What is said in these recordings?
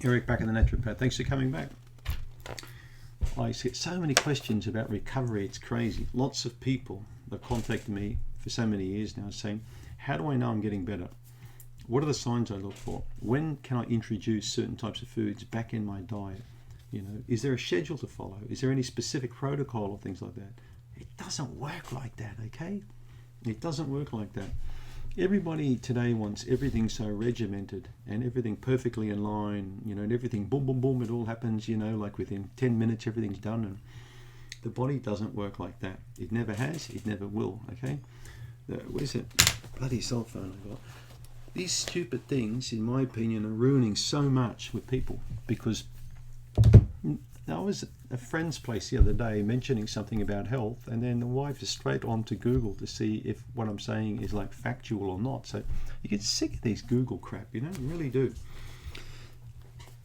Eric Bakker, the naturopath. Thanks for coming back. I get so many questions about recovery, it's crazy. Lots of people have contacted me for so many years now saying, how do I know I'm getting better? What are the signs I look for? When can I introduce certain types of foods back in my diet? You know, is there a schedule to follow? Is there any specific protocol or things like that? It doesn't work like that, okay? It doesn't work like that. Everybody today wants everything so regimented and everything perfectly in line, you know, and everything boom, boom, boom, it all happens, you know, like within 10 minutes everything's done. And the body doesn't work like that. It never has, it never will, okay? Where's that bloody cell phone I got? These stupid things, in my opinion, are ruining so much with people, because I was at a friend's place the other day mentioning something about health, and then the wife is straight on to Google to see if what I'm saying is like factual or not. So you get sick of these Google crap, you know, you really do.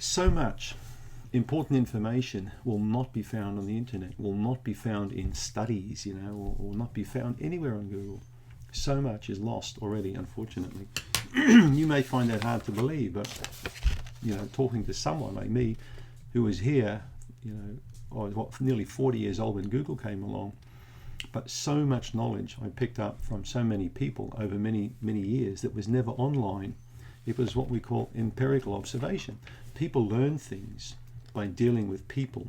So much important information will not be found on the internet, will not be found in studies, you know, or will not be found anywhere on Google. So much is lost already, unfortunately. You may find that hard to believe, but, you know, talking to someone like me who was here, you know, I was nearly 40 years old when Google came along, but so much knowledge I picked up from so many people over many, many years that was never online. It was what we call empirical observation. People learn things by dealing with people,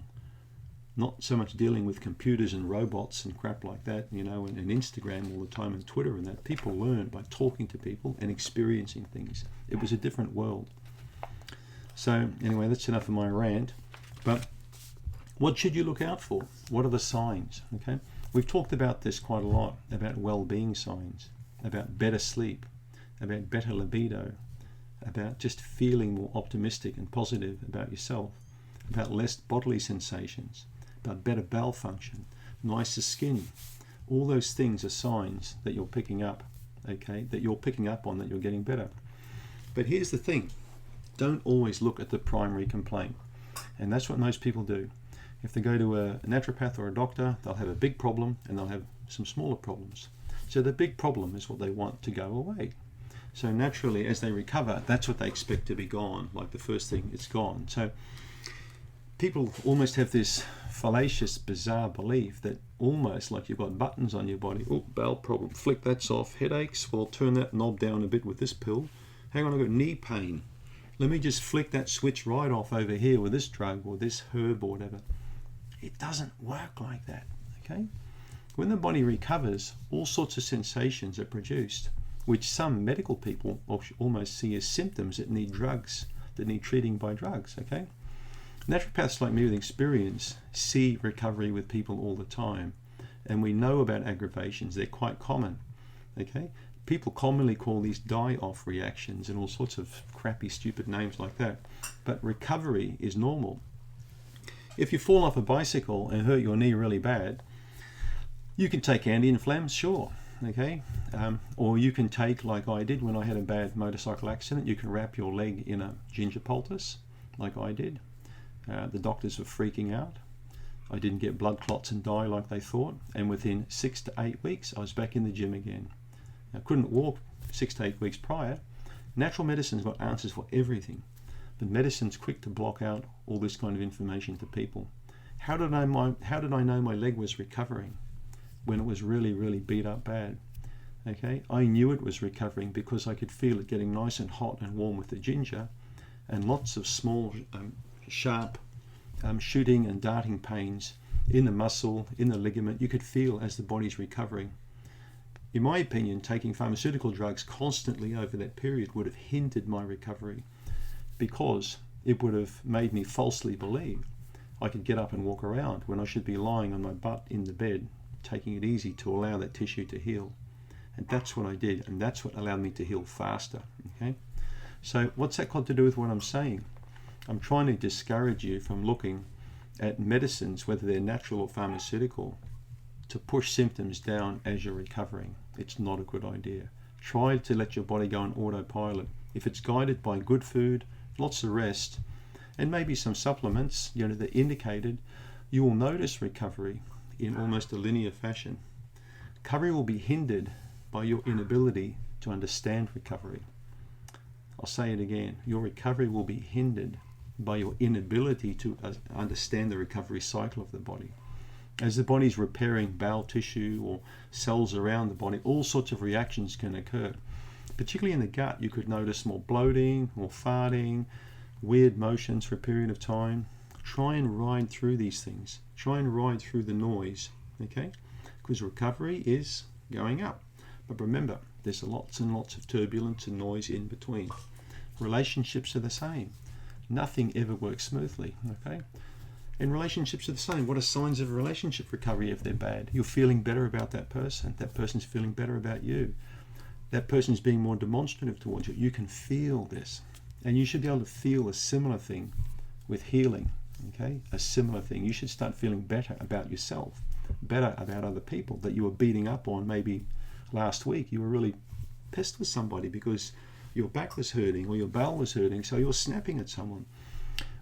not so much dealing with computers and robots and crap like that, you know, and Instagram all the time and Twitter and that. People learn by talking to people and experiencing things. It was a different world. So anyway, that's enough of my rant. But what should you look out for? What are the signs? Okay, we've talked about this quite a lot, about well-being signs, about better sleep, about better libido, about just feeling more optimistic and positive about yourself, about less bodily sensations, about better bowel function, nicer skin. All those things are signs that you're picking up, okay, that you're picking up on, that you're getting better. But here's the thing, don't always look at the primary complaint. And that's what most people do. If they go to a naturopath or a doctor, they'll have a big problem and they'll have some smaller problems. So the big problem is what they want to go away. So naturally, as they recover, that's what they expect to be gone. Like the first thing, it's gone. So people almost have this fallacious, bizarre belief that almost like you've got buttons on your body. Oh, bowel problem, flick that's off. Headaches, well, turn that knob down a bit with this pill. Hang on, I've got knee pain. Let me just flick that switch right off over here with this drug or this herb or whatever. It doesn't work like that, okay? When the body recovers, all sorts of sensations are produced, which some medical people almost see as symptoms that need drugs, that need treating by drugs, okay? Naturopaths like me with experience see recovery with people all the time, and we know about aggravations. They're quite common, okay? People commonly call these die-off reactions and all sorts of crappy, stupid names like that. But recovery is normal. If you fall off a bicycle and hurt your knee really bad, you can take anti-inflammatories, sure, okay? Or you can take, like I did when I had a bad motorcycle accident, you can wrap your leg in a ginger poultice, like I did. The doctors were freaking out. I didn't get blood clots and die like they thought. And within 6 to 8 weeks, I was back in the gym again. I couldn't walk 6 to 8 weeks prior. Natural medicine's got answers for everything, but medicine's quick to block out all this kind of information to people. How did I know my leg was recovering when it was really, really beat up bad? Okay, I knew it was recovering because I could feel it getting nice and hot and warm with the ginger, and lots of small, sharp shooting and darting pains in the muscle, in the ligament. You could feel as the body's recovering. In my opinion, taking pharmaceutical drugs constantly over that period would have hindered my recovery, because it would have made me falsely believe I could get up and walk around when I should be lying on my butt in the bed, taking it easy to allow that tissue to heal. And that's what I did, and that's what allowed me to heal faster, okay? So what's that got to do with what I'm saying? I'm trying to discourage you from looking at medicines, whether they're natural or pharmaceutical, to push symptoms down as you're recovering. It's not a good idea. Try to let your body go on autopilot. If it's guided by good food, lots of rest, and maybe some supplements, you know, that are indicated, you will notice recovery in almost a linear fashion. Recovery will be hindered by your inability to understand recovery. I'll say it again. Your recovery will be hindered by your inability to understand the recovery cycle of the body. As the body's repairing bowel tissue or cells around the body, all sorts of reactions can occur. Particularly in the gut, you could notice more bloating, more farting, weird motions for a period of time. Try and ride through these things. Try and ride through the noise, okay? Because recovery is going up. But remember, there's lots and lots of turbulence and noise in between. Relationships are the same. Nothing ever works smoothly, okay? And relationships are the same. What are signs of a relationship recovery if they're bad? You're feeling better about that person. That person's feeling better about you. That person's being more demonstrative towards you. You can feel this. And you should be able to feel a similar thing with healing, okay? A similar thing. You should start feeling better about yourself, better about other people that you were beating up on. Maybe last week you were really pissed with somebody because your back was hurting or your bowel was hurting, so you're snapping at someone.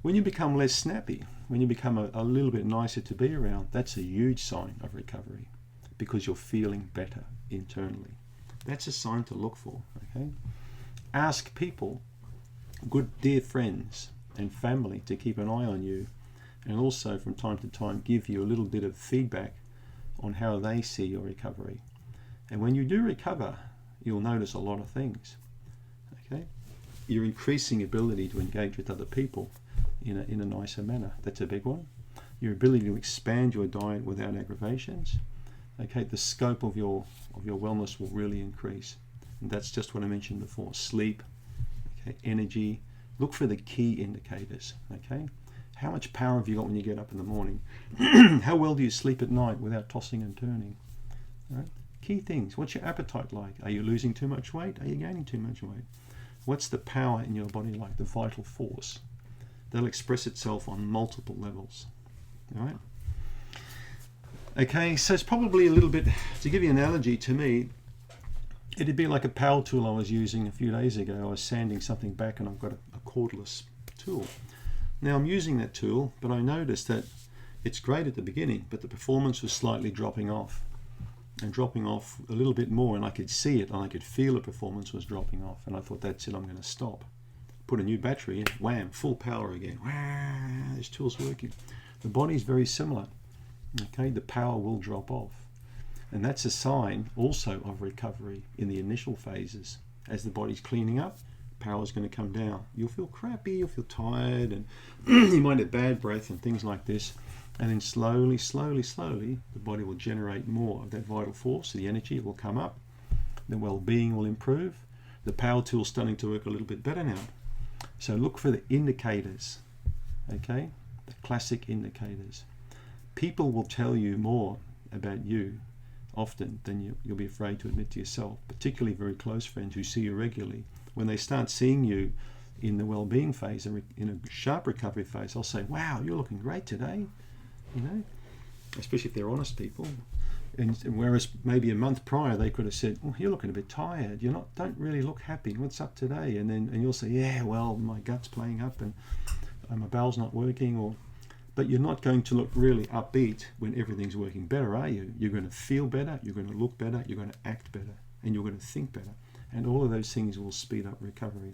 When you become less snappy, when you become a little bit nicer to be around, that's a huge sign of recovery because you're feeling better internally. That's a sign to look for, okay? Ask people, good dear friends and family, to keep an eye on you, and also from time to time give you a little bit of feedback on how they see your recovery. And when you do recover, you'll notice a lot of things, okay? Your increasing ability to engage with other people in a nicer manner, that's a big one. Your ability to expand your diet without aggravations, okay? The scope of your wellness will really increase. And that's just what I mentioned before. Sleep, okay, energy. Look for the key indicators, okay? How much power have you got when you get up in the morning? How well do you sleep at night without tossing and turning? All right? Key things. What's your appetite like? Are you losing too much weight? Are you gaining too much weight? What's the power in your body like, the vital force? That'll express itself on multiple levels, all right? Okay, so it's probably a little bit, to give you an analogy, to me, it'd be like a power tool I was using a few days ago. I was sanding something back and I've got a cordless tool. Now I'm using that tool, but I noticed that it's great at the beginning, but the performance was slightly dropping off and dropping off a little bit more, and I could see it and I could feel the performance was dropping off, and I thought, that's it, I'm going to stop. Put a new battery in, wham, full power again. Wow, this tool's working. The body's very similar. Okay, the power will drop off. And that's a sign also of recovery in the initial phases. As the body's cleaning up, power's going to come down. You'll feel crappy, you'll feel tired, and you might have bad breath and things like this. And then slowly, slowly, slowly, the body will generate more of that vital force. The energy will come up. The well-being will improve. The power tool's starting to work a little bit better now. So look for the indicators, okay? The classic indicators. People will tell you more about you often than you'll be afraid to admit to yourself, particularly very close friends who see you regularly. When they start seeing you in the well-being phase, in a sharp recovery phase, they'll say, wow, you're looking great today, you know, especially if they're honest people. And whereas maybe a month prior they could have said, oh, you're looking a bit tired, don't really look happy, what's up today? And you'll say, yeah, well, my gut's playing up and my bowel's not working, but you're not going to look really upbeat when everything's working better, are you? You're going to feel better, you're going to look better, you're going to act better, and you're going to think better. And all of those things will speed up recovery.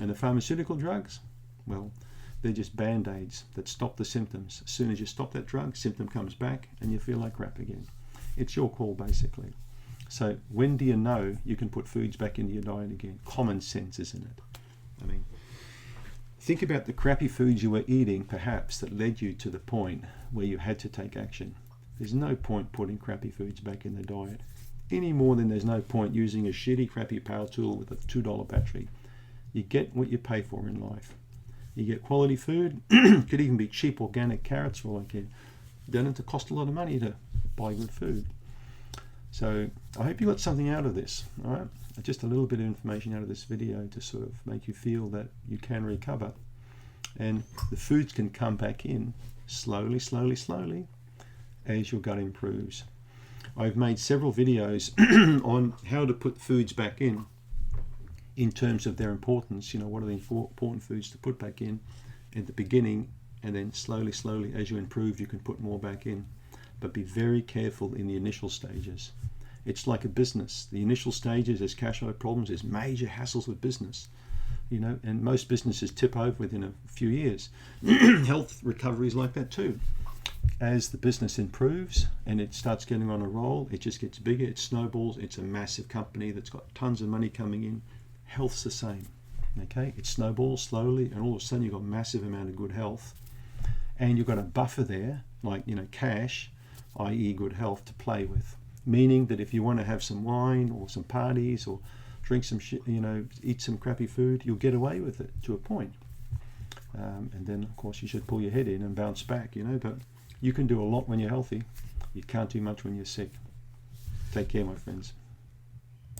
And the pharmaceutical drugs, well, they're just band-aids that stop the symptoms. As soon as you stop that drug, symptom comes back and you feel like crap again. It's your call, basically. So when do you know you can put foods back into your diet again? Common sense, isn't it? I mean, think about the crappy foods you were eating, perhaps, that led you to the point where you had to take action. There's no point putting crappy foods back in the diet, any more than there's no point using a shitty, crappy power tool with a $2 battery. You get what you pay for in life. You get quality food. Could even be cheap organic carrots for all I care. You don't have to cost a lot of money to buy good food. So I hope you got something out of this, all right? Just a little bit of information out of this video to sort of make you feel that you can recover, and the foods can come back in slowly, slowly, slowly as your gut improves. I've made several videos on how to put foods back in terms of their importance. What are the important foods to put back in at the beginning, and then slowly, slowly, as you improve, you can put more back in. But be very careful in the initial stages. It's like a business. The initial stages, there's cash flow problems, there's major hassles with business. and most businesses tip over within a few years. Health recovery is like that too. As the business improves and it starts getting on a roll, it just gets bigger, it snowballs, it's a massive company that's got tons of money coming in. Health's the same, okay? It snowballs slowly, and all of a sudden you've got a massive amount of good health, and you've got a buffer there, like, cash, i.e. good health, to play with. Meaning that if you want to have some wine or some parties or drink some shit, eat some crappy food, you'll get away with it to a point. And then, of course, you should pull your head in and bounce back, but you can do a lot when you're healthy. You can't do much when you're sick. Take care, my friends.